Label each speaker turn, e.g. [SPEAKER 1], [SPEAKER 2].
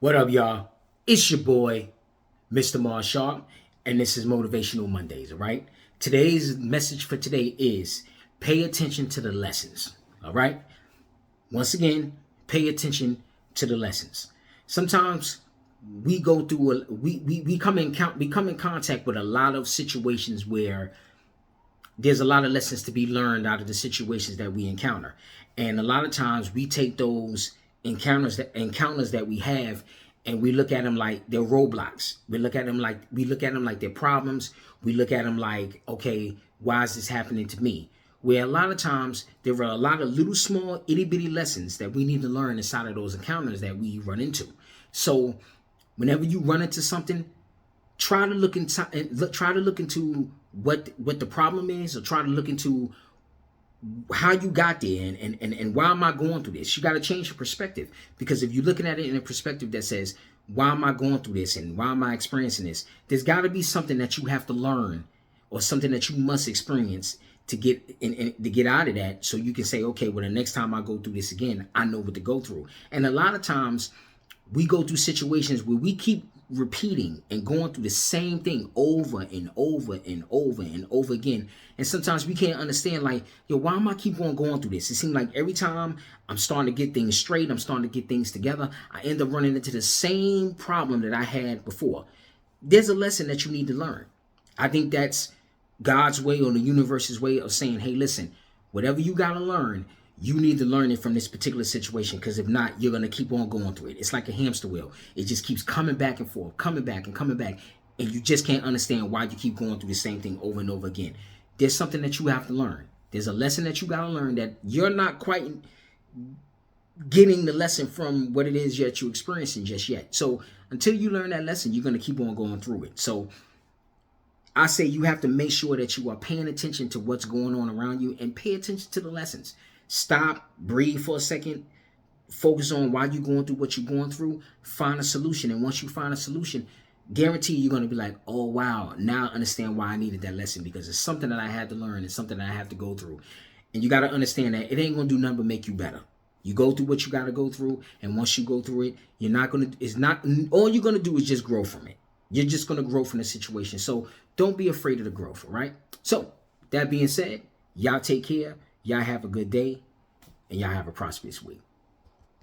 [SPEAKER 1] What up, y'all? It's your boy, Mr. Marshall, and this is Motivational Mondays, all right? Today's message for today is pay attention to the lessons, all right? Once again, pay attention to the lessons. Sometimes we go through we come in contact with a lot of situations where there's a lot of lessons to be learned out of the situations that we encounter. And a lot of times we take those encounters that we have, and we look at them like they're roadblocks. We look at them like they're problems. We look at them like, okay, why is this happening to me? Where a lot of times there are a lot of little small itty bitty lessons that we need to learn inside of those encounters that we run into. So whenever you run into something, try to look into what the problem is, or try to look into how you got there, and why am I going through this. You got to change your perspective, because if you're looking at it in a perspective that says, why am I going through this and why am I experiencing this, there's got to be something that you have to learn, or something that you must experience to get out of that, so you can say, okay, well, the next time I go through this again, I know what to go through. And a lot of times we go through situations where we keep repeating and going through the same thing over and over and over and over again. And sometimes we can't understand, like, yo, why am I keep on going through this? It seems like every time I'm starting to get things straight, I'm starting to get things together, I end up running into the same problem that I had before. There's a lesson that you need to learn. I think that's God's way, or the universe's way of saying, hey, listen, whatever you got to learn, you need to learn it from this particular situation, because if not, you're going to keep on going through it. It's like a hamster wheel. It just keeps coming back and forth, coming back and coming back. And you just can't understand why you keep going through the same thing over and over again. There's something that you have to learn. There's a lesson that you got to learn that you're not quite getting the lesson from what it is that you're experiencing just yet. So until you learn that lesson, you're going to keep on going through it. So I say you have to make sure that you are paying attention to what's going on around you, and pay attention to the lessons. Stop, breathe for a second, focus on why you're going through what you're going through, find a solution. And once you find a solution, guarantee you're going to be like, oh, wow, now I understand why I needed that lesson, because it's something that I had to learn. It's something that I have to go through. And you got to understand that it ain't going to do nothing but make you better. You go through what you got to go through. And once you go through it, all you're going to do is just grow from it. You're just going to grow from the situation. So don't be afraid of the growth, all right? So that being said, y'all take care. Y'all have a good day, and y'all have a prosperous week.